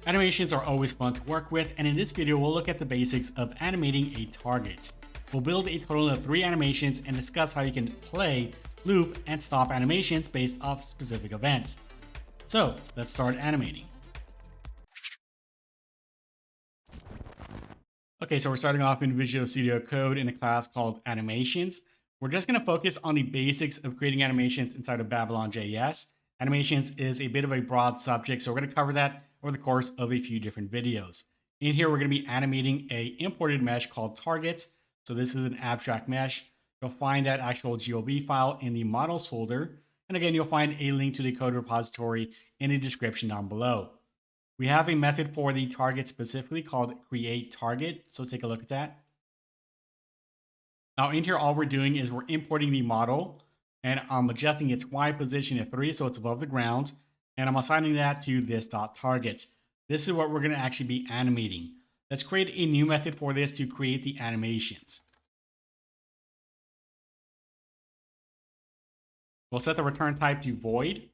Animations are always fun to work with, and in this video we'll look at the basics of animating a target. We'll build a total of 3 animations and discuss how you can play, loop, and stop animations based off specific events. So let's start animating. Okay, so we're starting off in Visual Studio Code in a class called Animations. We're just going to focus on the basics of creating animations inside of BabylonJS. Animations is a bit of a broad subject, so we're going to cover that over the course of a few different videos. In here, we're going to be animating a imported mesh called targets. So this is an abstract mesh. You'll find that actual GLB file in the models folder. And again, you'll find a link to the code repository in the description down below. We have a method for the target specifically called createTarget. So let's take a look at that. Now in here, all we're doing is we're importing the model and I'm adjusting its Y position at 3 so it's above the ground. And I'm assigning that to this.target. This is what we're going to actually be animating. Let's create a new method for this to create the animations. We'll set the return type to void.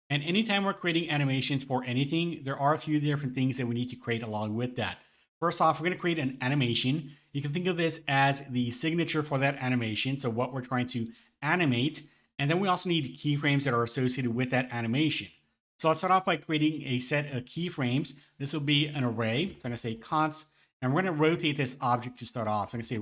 And anytime we're creating animations for anything, there are a few different things that we need to create along with that. First off, we're going to create an animation. You can think of this as the signature for that animation, so what we're trying to animate. And then we also need keyframes that are associated with that animation. So let's start off by creating a set of keyframes. This will be an array. So I'm going to say const, and we're going to rotate this object to start off. So I'm going to say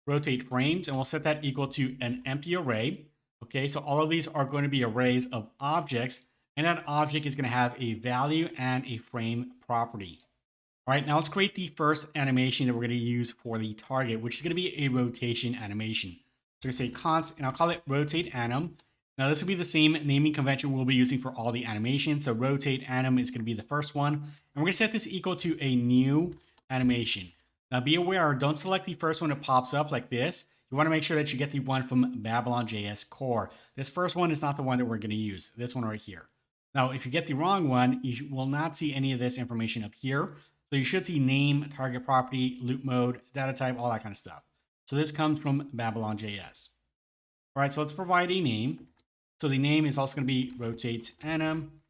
rotate frames, and we'll set that equal to an empty array. Okay, so all of these are going to be arrays of objects, and that object is going to have a value and a frame property. All right, now let's create the first animation that we're going to use for the target, which is going to be a rotation animation. So I'm going to say const, and I'll call it rotate anim. Now this will be the same naming convention we'll be using for all the animations. So rotate anim is going to be the first one, and we're going to set this equal to a new animation. Now be aware, don't select the first one that pops up like this. You want to make sure that you get the one from BabylonJS core. This first one is not the one that we're going to use. This one right here. Now, if you get the wrong one, you will not see any of this information up here. So you should see name, target property, loop mode, data type, all that kind of stuff. So this comes from BabylonJS. All right, so let's provide a name. So the name is also going to be rotate anim.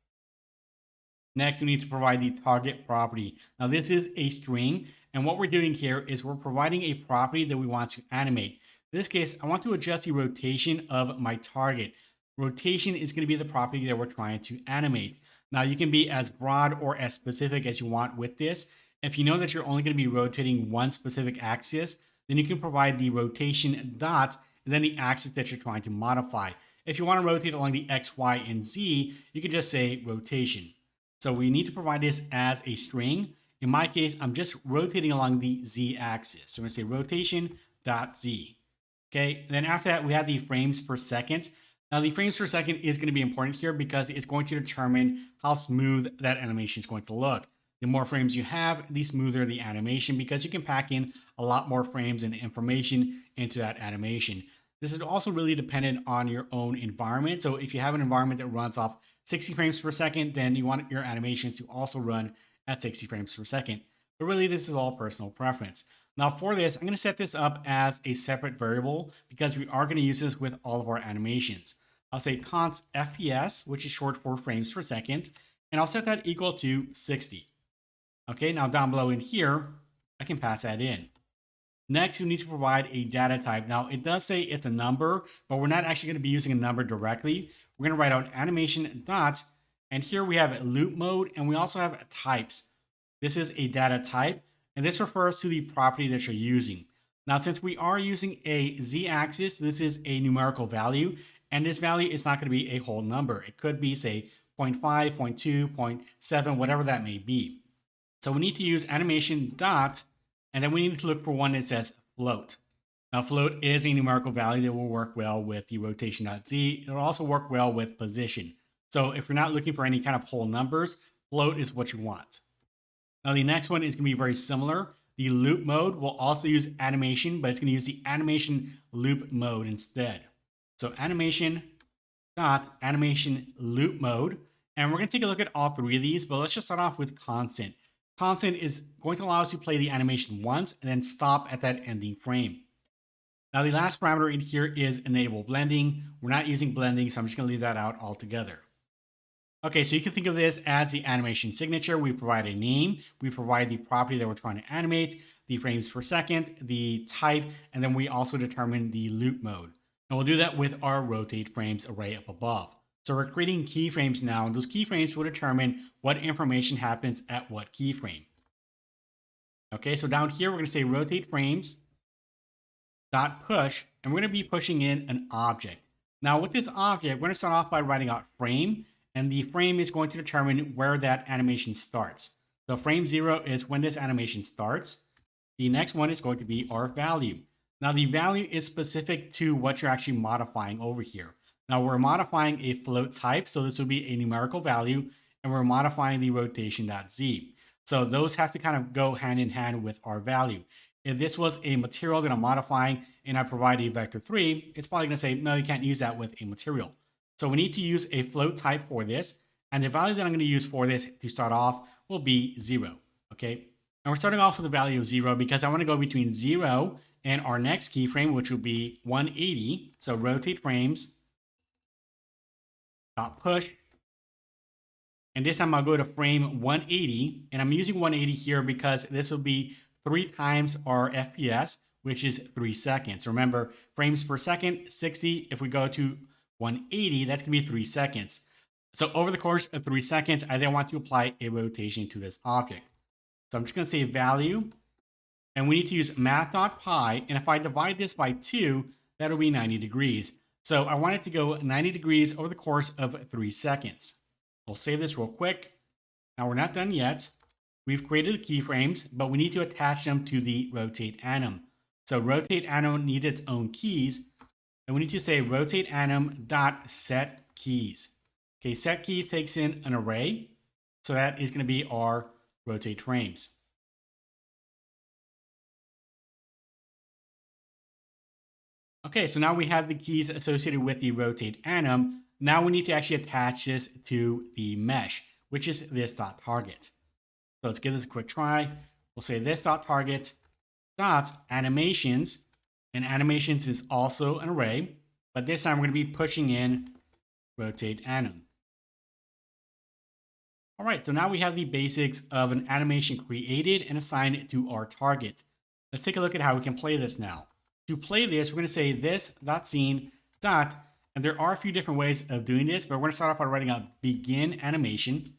Next, we need to provide the target property. Now, this is a string. And what we're doing here is we're providing a property that we want to animate. In this case, I want to adjust the rotation of my target. Rotation is going to be the property that we're trying to animate. Now, you can be as broad or as specific as you want with this. If you know that you're only going to be rotating one specific axis, then you can provide the rotation dot and then the axis that you're trying to modify. If you want to rotate along the X, Y, and Z, you can just say rotation. So we need to provide this as a string. In my case, I'm just rotating along the Z axis. So I'm going to say rotation.z. Okay, and then after that, we have the frames per second. Now, the frames per second is going to be important here because it's going to determine how smooth that animation is going to look. The more frames you have, the smoother the animation because you can pack in a lot more frames and information into that animation. This is also really dependent on your own environment. So if you have an environment that runs off 60 frames per second, then you want your animations to also run at 60 frames per second. But really, this is all personal preference. Now for this, I'm going to set this up as a separate variable because we are going to use this with all of our animations. I'll say const FPS, which is short for frames per second, and I'll set that equal to 60. Okay, now down below in here, I can pass that in. Next, you need to provide a data type. Now, it does say it's a number, but we're not actually going to be using a number directly. We're going to write out animation dot, and here we have loop mode, and we also have types. This is a data type, and this refers to the property that you're using. Now, since we are using a z-axis, this is a numerical value, and this value is not going to be a whole number. It could be, say, 0.5, 0.2, 0.7, whatever that may be. So we need to use animation dot, and then we need to look for one that says float. Now, float is a numerical value that will work well with the rotation.z. It'll also work well with position. So if you're not looking for any kind of whole numbers, float is what you want. Now, the next one is going to be very similar. The loop mode will also use animation, but it's going to use the animation loop mode instead. So animation loop mode. And we're going to take a look at all 3 of these, but let's just start off with constant. Constant is going to allow us to play the animation once and then stop at that ending frame. Now, the last parameter in here is enable blending. We're not using blending, so I'm just going to leave that out altogether. Okay, so you can think of this as the animation signature. We provide a name, we provide the property that we're trying to animate, the frames per second, the type, and then we also determine the loop mode. And we'll do that with our rotate frames array up above. So we're creating keyframes now, and those keyframes will determine what information happens at what keyframe. Okay, so down here, we're going to say rotate frames dot push, and we're going to be pushing in an object. Now with this object, we're going to start off by writing out frame, and the frame is going to determine where that animation starts. So frame 0 is when this animation starts. The next one is going to be our value. Now the value is specific to what you're actually modifying over here. Now we're modifying a float type, so this will be a numerical value, and we're modifying the rotation.z. So those have to kind of go hand in hand with our value. If this was a material that I'm modifying and I provide a vector 3, it's probably going to say, no, you can't use that with a material. So we need to use a float type for this. And the value that I'm going to use for this to start off will be 0. Okay. And we're starting off with a value of 0 because I want to go between 0 and our next keyframe, which will be 180. So rotate frames dot push. And this time I'll go to frame 180. And I'm using 180 here because this will be 3 times our FPS, which is 3 seconds. Remember, frames per second, 60. If we go to 180, that's going to be 3 seconds. So over the course of 3 seconds, I then want to apply a rotation to this object. So I'm just going to say value, and we need to use math.pi. And if I divide this by 2, that'll be 90 degrees. So I want it to go 90 degrees over the course of 3 seconds. We'll save this real quick. Now we're not done yet. We've created the keyframes, but we need to attach them to the rotate anim. So rotate anim needs its own keys, and we need to say rotate anim dot set keys. Okay, set keys takes in an array, so that is going to be our rotate frames. Okay, so now we have the keys associated with the rotate anim. Now we need to actually attach this to the mesh, which is this dot target. So let's give this a quick try. We'll say this dot target dot animations, and animations is also an array, but this time we're going to be pushing in rotate anim. All right, so now we have the basics of an animation created and assigned to our target. Let's take a look at how we can play this now. To play this, we're going to say this dot scene dot, and there are a few different ways of doing this, but we're going to start off by writing out begin animation.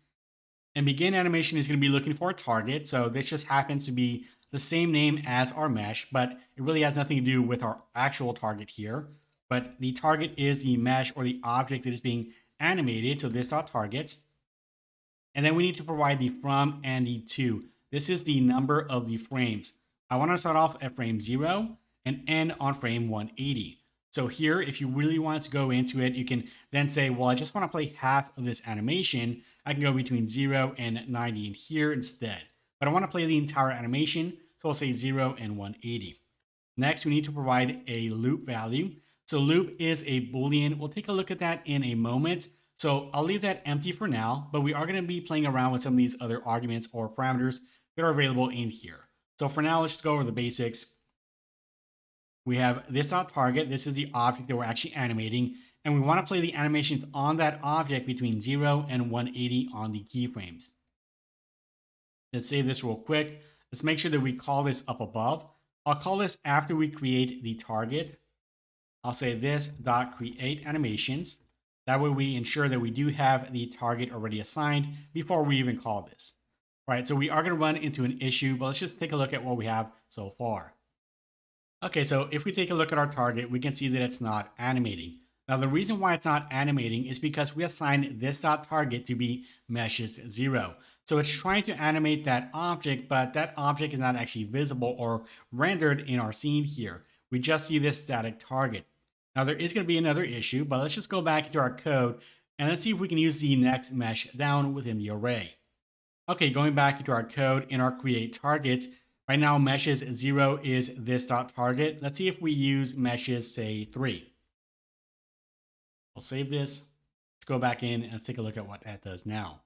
And begin animation is going to be looking for a target. So this just happens to be the same name as our mesh, but it really has nothing to do with our actual target here. But the target is the mesh or the object that is being animated. So this dot target. And then we need to provide the from and the to. This is the number of the frames. I want to start off at frame 0 and end on frame 180. So here, if you really want to go into it, you can then say, well, I just want to play half of this animation. I can go between 0 and 90 in here instead. But I want to play the entire animation, so I'll say 0 and 180. Next, we need to provide a loop value. So loop is a Boolean. We'll take a look at that in a moment. So I'll leave that empty for now, but we are going to be playing around with some of these other arguments or parameters that are available in here. So for now, let's just go over the basics. We have this dot target. This is the object that we're actually animating. And we want to play the animations on that object between 0 and 180 on the keyframes. Let's save this real quick. Let's make sure that we call this up above. I'll call this after we create the target. I'll say this dot create animations. That way we ensure that we do have the target already assigned before we even call this. All right, so we are going to run into an issue, but let's just take a look at what we have so far. Okay, so if we take a look at our target, we can see that it's not animating. Now, the reason why it's not animating is because we assigned this dot target to be meshes 0. So it's trying to animate that object, but that object is not actually visible or rendered in our scene here. We just see this static target. Now, there is going to be another issue, but let's just go back into our code and let's see if we can use the next mesh down within the array. Okay, going back into our code in our create target, right now meshes 0 is this dot target. Let's see if we use meshes, say 3. We'll save this. Let's go back in and let's take a look at what that does now.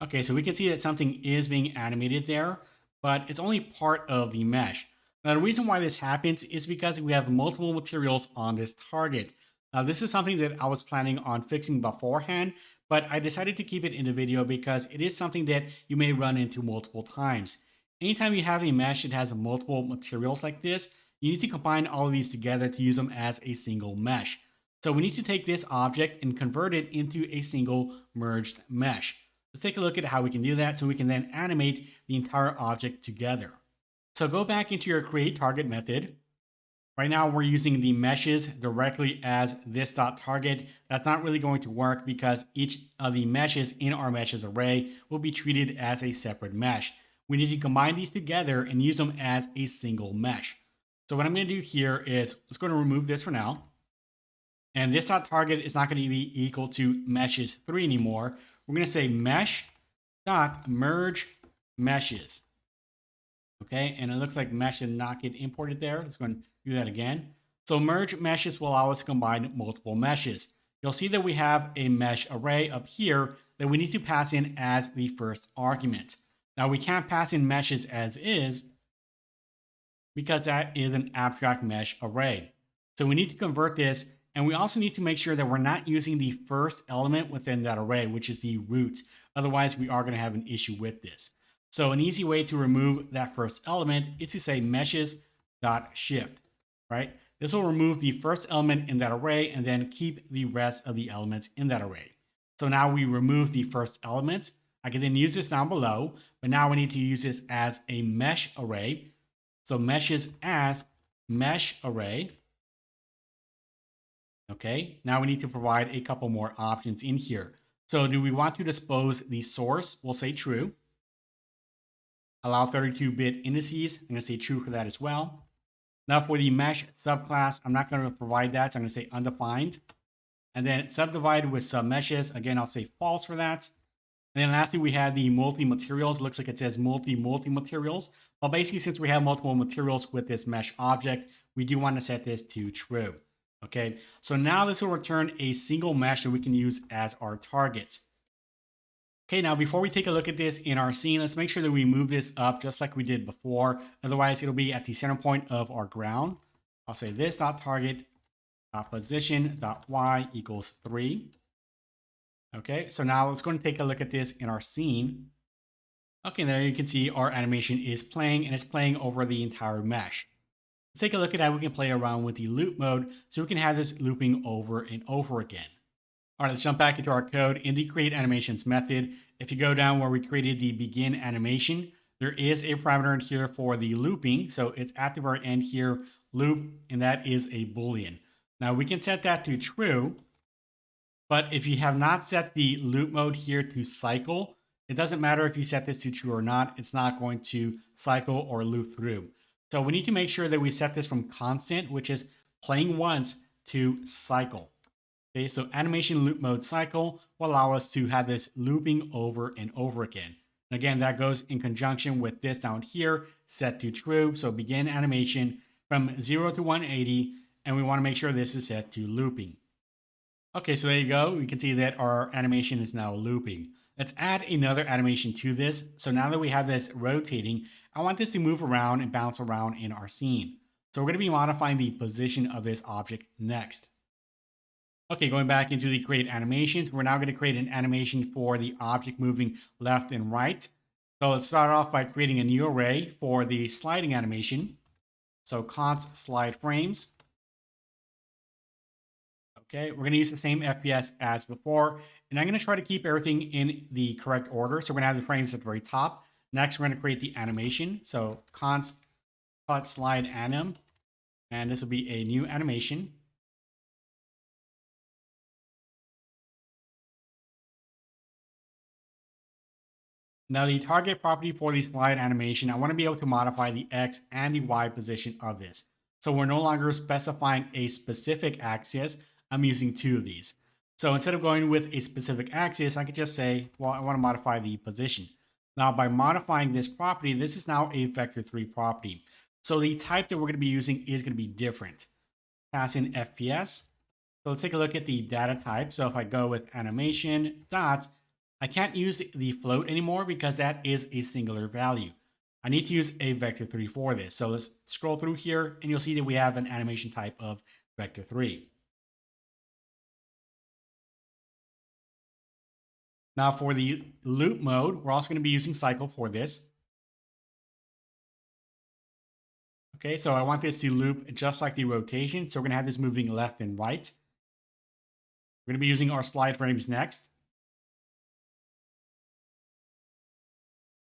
Okay, so we can see that something is being animated there, but it's only part of the mesh. Now, the reason why this happens is because we have multiple materials on this target. Now, this is something that I was planning on fixing beforehand, but I decided to keep it in the video because it is something that you may run into multiple times. Anytime you have a mesh that has multiple materials like this, you need to combine all of these together to use them as a single mesh. So we need to take this object and convert it into a single merged mesh. Let's take a look at how we can do that so we can then animate the entire object together. So go back into your create target method. Right now we're using the meshes directly as this.target. That's not really going to work because each of the meshes in our meshes array will be treated as a separate mesh. We need to combine these together and use them as a single mesh. So what I'm going to do here is let's go to remove this for now. And this.target is not going to be equal to meshes3 anymore. We're going to say mesh.merge meshes. Okay, and it looks like mesh did not get imported there. Let's go and do that again. So merge meshes will allow us to combine multiple meshes. You'll see that we have a mesh array up here that we need to pass in as the first argument. Now we can't pass in meshes as is because that is an abstract mesh array. So we need to convert this, and we also need to make sure that we're not using the first element within that array, which is the root. Otherwise, we are going to have an issue with this. So an easy way to remove that first element is to say meshes.shift, right? This will remove the first element in that array and then keep the rest of the elements in that array. So now we remove the first element. I can then use this down below, but now we need to use this as a mesh array. So meshes as mesh array. Okay, now we need to provide a couple more options in here. So do we want to dispose the source? We'll say true. Allow 32-bit indices. I'm going to say true for that as well. Now for the mesh subclass, I'm not going to provide that. So I'm going to say undefined. And then subdivided with submeshes. Again, I'll say false for that. And then lastly, we have the multi-materials. Looks like it says multi-materials. Well, basically, since we have multiple materials with this mesh object, we do want to set this to true. Okay, so now this will return a single mesh that we can use as our target. Okay, now before we take a look at this in our scene, let's make sure that we move this up just like we did before. Otherwise, it'll be at the center point of our ground. I'll say this.target.position.y equals 3. Okay, so now let's go and take a look at this in our scene. Okay, there you can see our animation is playing, and it's playing over the entire mesh. Let's take a look at how we can play around with the loop mode so we can have this looping over and over again. All right, let's jump back into our code in the create animations method. If you go down where we created the begin animation, there is a parameter in here for the looping. So it's at the very end here, loop, and that is a Boolean. Now we can set that to true, but if you have not set the loop mode here to cycle, it doesn't matter if you set this to true or not, it's not going to cycle or loop through. So we need to make sure that we set this from constant, which is playing once, to cycle. Okay, so animation loop mode cycle will allow us to have this looping over and over again. And again, that goes in conjunction with this down here, set to true. So begin animation from 0 to 180, and we want to make sure this is set to looping. Okay, so there you go. We can see that our animation is now looping. Let's add another animation to this. So now that we have this rotating, I want this to move around and bounce around in our scene. So we're going to be modifying the position of this object next. Okay, going back into the create animations, we're now going to create an animation for the object moving left and right. So let's start off by creating a new array for the sliding animation. So const slide frames. Okay, we're going to use the same FPS as before, and I'm going to try to keep everything in the correct order. So we're going to have the frames at the very top. Next, we're going to create the animation. So const cut slide anim, and this will be a new animation. Now the target property for the slide animation, I want to be able to modify the X and the Y position of this. So we're no longer specifying a specific axis. I'm using two of these. So instead of going with a specific axis, I could just say, well, I want to modify the position. Now by modifying this property, this is now a vector3 property. So the type that we're going to be using is going to be different. Pass in FPS. So let's take a look at the data type. So if I go with animation dot, I can't use the float anymore because that is a singular value. I need to use a vector3 for this. So let's scroll through here and you'll see that we have an animation type of vector3. Now for the loop mode, we're also going to be using cycle for this. Okay, so I want this to loop just like the rotation. So we're going to have this moving left and right. We're going to be using our slide frames next.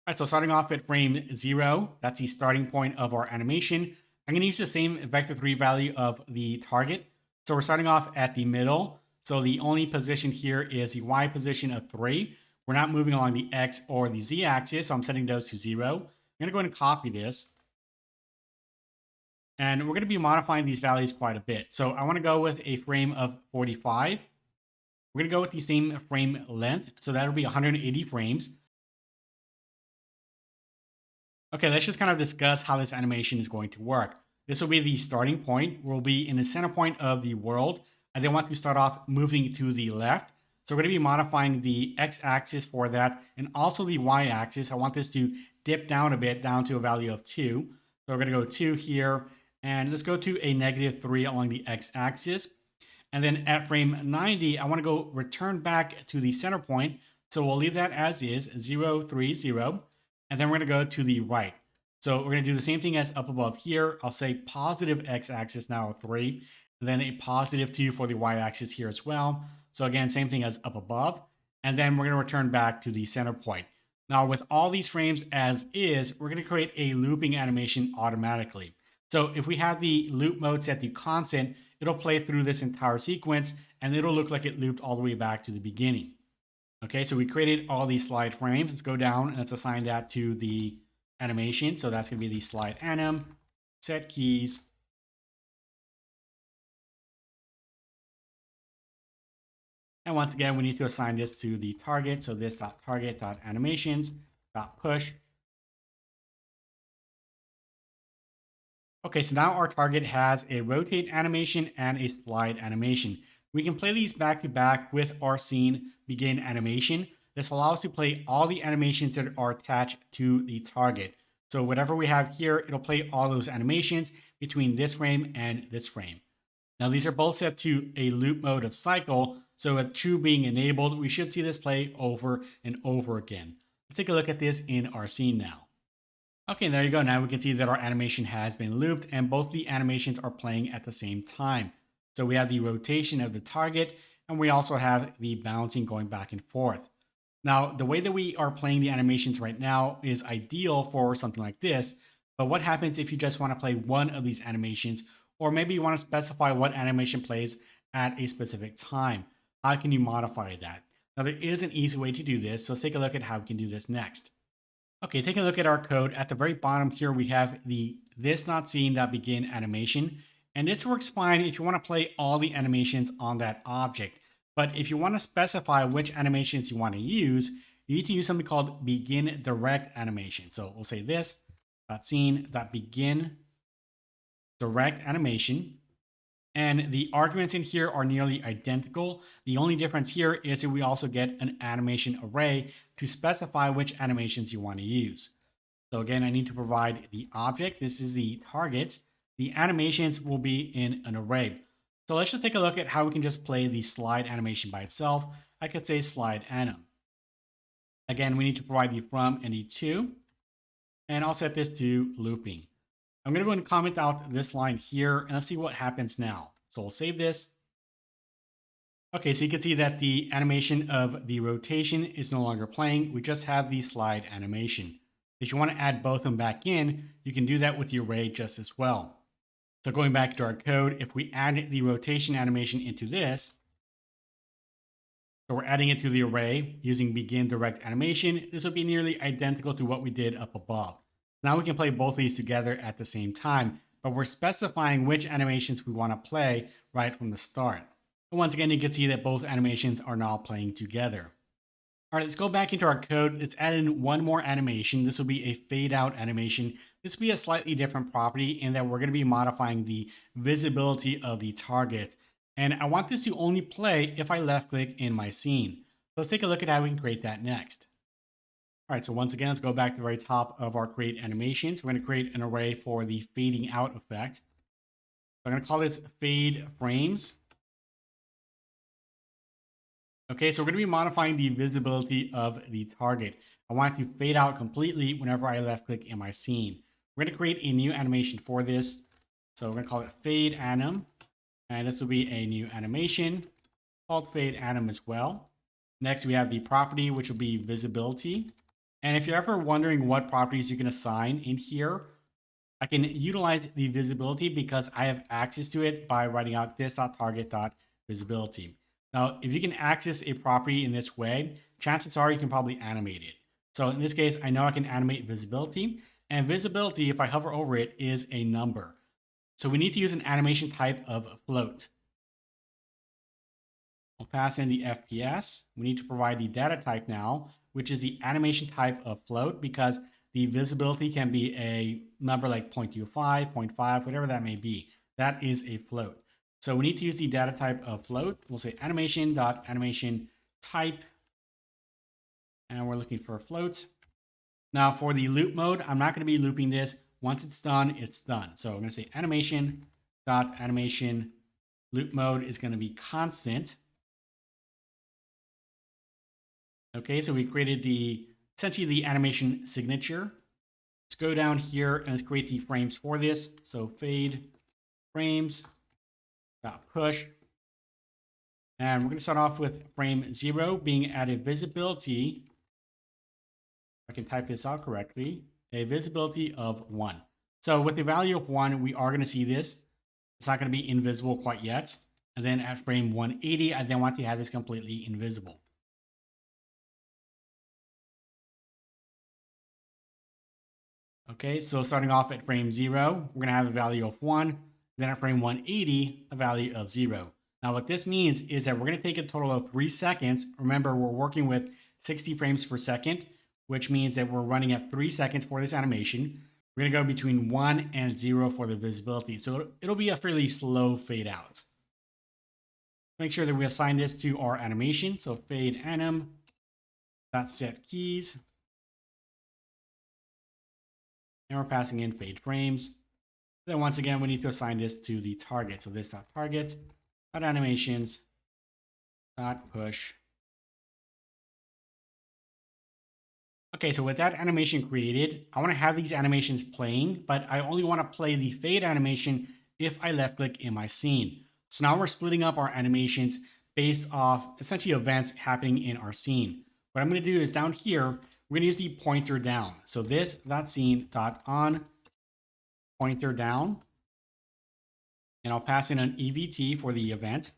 All right, so starting off at frame 0, that's the starting point of our animation. I'm going to use the same vector3 value of the target. So we're starting off at the middle. So the only position here is the Y position of 3. We're not moving along the X or the Z axis, so I'm setting those to 0. I'm going to go ahead and copy this. And we're going to be modifying these values quite a bit. So I want to go with a frame of 45. We're going to go with the same frame length. So that'll be 180 frames. Okay, let's just kind of discuss how this animation is going to work. This will be the starting point. We'll be in the center point of the world. I then want to start off moving to the left. So we're going to be modifying the x-axis for that and also the y-axis. I want this to dip down a bit, down to a value of 2. So we're going to go 2 here, and let's go to a -3 along the x-axis. And then at frame 90, I want to go return back to the center point. So we'll leave that as is, 0, 3, 0. And then we're going to go to the right. So we're going to do the same thing as up above here. I'll say positive x-axis now 3, and then a positive 2 for the y-axis here as well. So again, same thing as up above. And then we're going to return back to the center point. Now with all these frames as is, we're going to create a looping animation automatically. So if we have the loop mode set to constant, it'll play through this entire sequence and it'll look like it looped all the way back to the beginning. Okay, so we created all these slide frames. Let's go down and let's assign that to the animation. So that's going to be the slide anim, set keys. And once again, we need to assign this to the target. So this .target.animations.push. Okay, so now our target has a rotate animation and a slide animation. We can play these back to back with our scene begin animation. This will allow us to play all the animations that are attached to the target. So whatever we have here, it'll play all those animations between this frame and this frame. Now these are both set to a loop mode of cycle. So with true being enabled, we should see this play over and over again. Let's take a look at this in our scene now. Okay, there you go. Now we can see that our animation has been looped and both the animations are playing at the same time. So we have the rotation of the target and we also have the bouncing going back and forth. Now, the way that we are playing the animations right now is ideal for something like this. But what happens if you just want to play one of these animations, or maybe you want to specify what animation plays at a specific time? How can you modify that? Now, there is an easy way to do this. So let's take a look at how we can do this next. Okay, take a look at our code. At the very bottom here, we have the this.scene.begin animation. And this works fine if you want to play all the animations on that object. But if you want to specify which animations you want to use, you need to use something called begin direct animation. So we'll say this.scene.begin direct animation. And the arguments in here are nearly identical. The only difference here is that we also get an animation array to specify which animations you want to use. So again, I need to provide the object. This is the target. The animations will be in an array. So let's just take a look at how we can just play the slide animation by itself. I could say slide anim. Again, we need to provide the from and the to. And I'll set this to looping. I'm going to go ahead and comment out this line here and let's see what happens now. So we'll save this. Okay, so you can see that the animation of the rotation is no longer playing. We just have the slide animation. If you want to add both of them back in, you can do that with the array just as well. So going back to our code, if we add the rotation animation into this, so we're adding it to the array using begin direct animation, this will be nearly identical to what we did up above. Now we can play both of these together at the same time, but we're specifying which animations we want to play right from the start. And once again, you can see that both animations are now playing together. All right, let's go back into our code. Let's add in one more animation. This will be a fade out animation. This will be a slightly different property in that we're going to be modifying the visibility of the target. And I want this to only play if I left click in my scene. So let's take a look at how we can create that next. All right, so once again, let's go back to the very top of our create animations. We're going to create an array for the fading out effect. So I'm going to call this fade frames. Okay, so we're going to be modifying the visibility of the target. I want it to fade out completely whenever I left click in my scene. We're going to create a new animation for this. So we're going to call it fade anim. And this will be a new animation called fade anim as well. Next, we have the property, which will be visibility. And if you're ever wondering what properties you can assign in here, I can utilize the visibility because I have access to it by writing out this.target.visibility. Now, if you can access a property in this way, chances are you can probably animate it. So in this case, I know I can animate visibility, and visibility, if I hover over it, is a number. So we need to use an animation type of float. We'll pass in the FPS. We need to provide the data type now, which is the animation type of float, because the visibility can be a number like 0.25, 0.5, whatever that may be. That is a float. So we need to use the data type of float. We'll say animation.animation type, and we're looking for a float. Now for the loop mode, I'm not going to be looping this. Once it's done, it's done. So I'm going to say animation.animation loop mode is going to be constant. Okay, so we created essentially the animation signature. Let's go down here and let's create the frames for this. So fade frames dot push. And we're going to start off with frame 0 being at a visibility. I can type this out correctly. A visibility of 1. So with a value of 1, we are going to see this. It's not going to be invisible quite yet. And then at frame 180, I then want to have this completely invisible. Okay, so starting off at frame 0, we're going to have a value of 1. Then at frame 180, a value of 0. Now what this means is that we're going to take a total of 3 seconds. Remember, we're working with 60 frames per second, which means that we're running at 3 seconds for this animation. We're going to go between 1 and 0 for the visibility. So it'll be a fairly slow fade out. Make sure that we assign this to our animation. So fade anim, .set keys. And we're passing in fade frames. Then once again, we need to assign this to the target. So this .target, .animations, .push. Okay, so with that animation created, I want to have these animations playing, but I only want to play the fade animation if I left click in my scene. So now we're splitting up our animations based off essentially events happening in our scene. What I'm going to do is down here, we're going to use the pointer down. So this.scene.on pointer down, and I'll pass in an EVT for the event.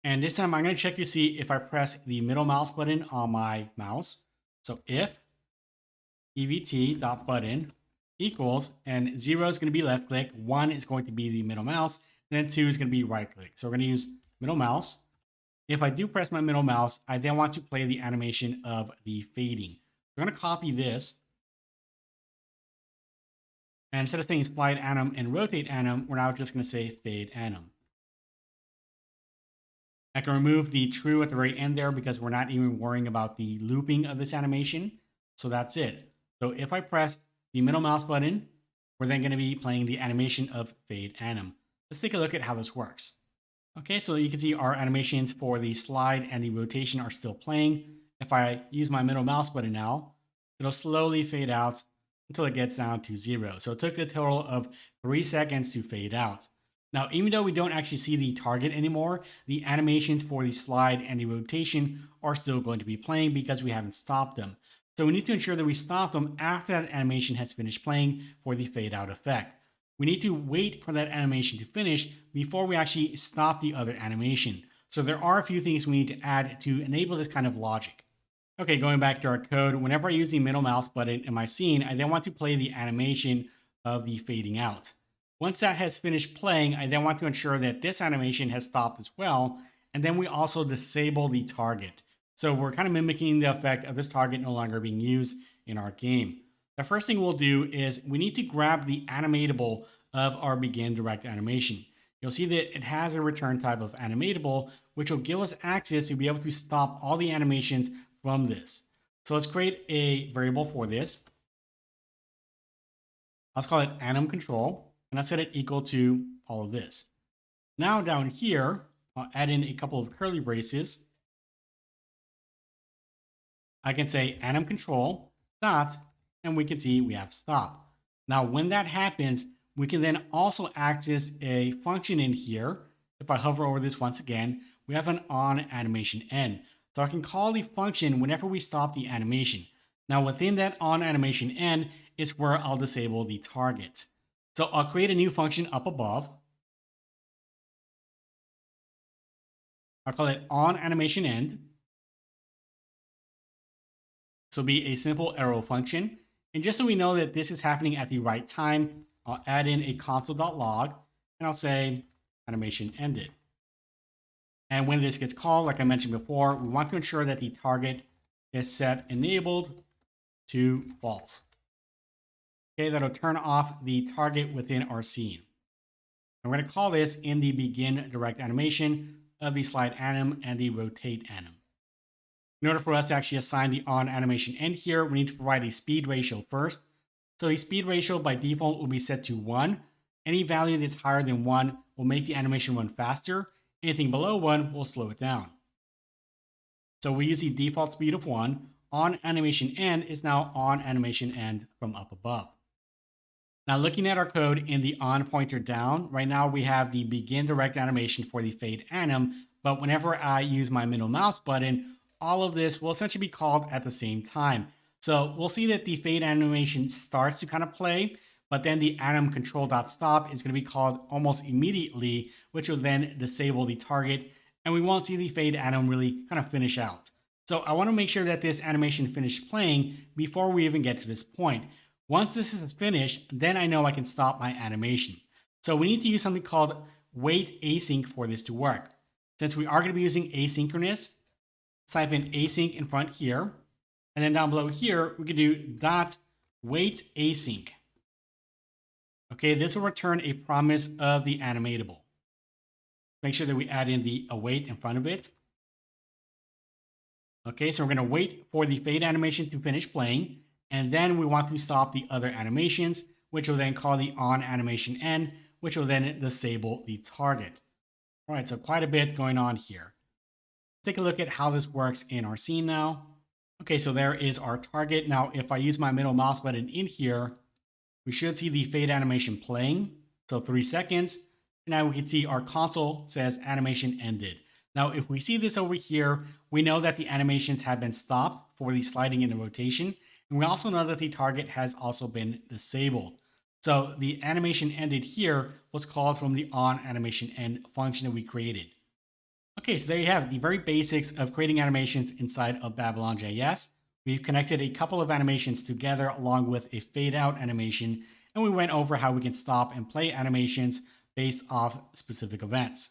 And this time I'm going to check to see if I press the middle mouse button on my mouse. So if EVT.button equals, and 0 is going to be left click, 1 is going to be the middle mouse, and then 2 is going to be right click. So we're going to use middle mouse. If I do press my middle mouse, I then want to play the animation of the fading. We're going to copy this. And instead of saying slide anim and rotate anim, we're now just going to say fade anim. I can remove the true at the very end there because we're not even worrying about the looping of this animation. So that's it. So if I press the middle mouse button, we're then going to be playing the animation of fade anim. Let's take a look at how this works. Okay, so you can see our animations for the slide and the rotation are still playing. If I use my middle mouse button now, it'll slowly fade out until it gets down to 0. So it took a total of 3 seconds to fade out. Now, even though we don't actually see the target anymore, the animations for the slide and the rotation are still going to be playing because we haven't stopped them. So we need to ensure that we stop them after that animation has finished playing for the fade out effect. We need to wait for that animation to finish before we actually stop the other animation. So there are a few things we need to add to enable this kind of logic. Okay, going back to our code, whenever I use the middle mouse button in my scene, I then want to play the animation of the fading out. Once that has finished playing, I then want to ensure that this animation has stopped as well, and then we also disable the target. So we're kind of mimicking the effect of this target no longer being used in our game. The first thing we'll do is we need to grab the animatable of our begin direct animation. You'll see that it has a return type of animatable, which will give us access to be able to stop all the animations from this. So let's create a variable for this. Let's call it anim control, and I set it equal to all of this. Now down here, I'll add in a couple of curly braces. I can say anim control dot, and we can see we have stop. Now, when that happens, we can then also access a function in here. If I hover over this once again, we have an OnAnimationEnd. So I can call the function whenever we stop the animation. Now, within that OnAnimationEnd is where I'll disable the target. So I'll create a new function up above. I'll call it OnAnimationEnd. So it'll be a simple arrow function. And just so we know that this is happening at the right time, I'll add in a console.log and I'll say animation ended. And when this gets called, like I mentioned before, we want to ensure that the target is set enabled to false. Okay, that'll turn off the target within our scene. And we're going to call this in the begin direct animation of the slide anim and the rotate anim. In order for us to actually assign the OnAnimationEnd here, we need to provide a speed ratio first. So the speed ratio by default will be set to 1. Any value that's higher than 1 will make the animation run faster. Anything below 1 will slow it down. So we use the default speed of 1. OnAnimationEnd is now OnAnimationEnd from up above. Now looking at our code in the on pointer down, right now we have the begin direct animation for the fade anim, but whenever I use my middle mouse button, all of this will essentially be called at the same time. So we'll see that the fade animation starts to kind of play, but then the anim control.stop is going to be called almost immediately, which will then disable the target, and we won't see the fade anim really kind of finish out. So I want to make sure that this animation finished playing before we even get to this point. Once this is finished, then I know I can stop my animation. So we need to use something called WaitAsync for this to work. Since we are going to be using asynchronous, type in async in front here. And then down below here, we can do dot WaitAsync. Okay, this will return a promise of the animatable. Make sure that we add in the await in front of it. Okay, so we're going to wait for the fade animation to finish playing. And then we want to stop the other animations, which will then call the OnAnimationEnd, which will then disable the target. All right, so quite a bit going on here. Take a look at how this works in our scene now. Okay, so there is our target. Now, if I use my middle mouse button in here, we should see the fade animation playing. So 3 seconds. And now we can see our console says animation ended. Now, if we see this over here, we know that the animations have been stopped for the sliding and the rotation. And we also know that the target has also been disabled. So the animation ended here was called from the OnAnimationEnd function that we created. Okay, so there you have it, the very basics of creating animations inside of BabylonJS. We've connected a couple of animations together along with a fade out animation, and we went over how we can stop and play animations based off specific events.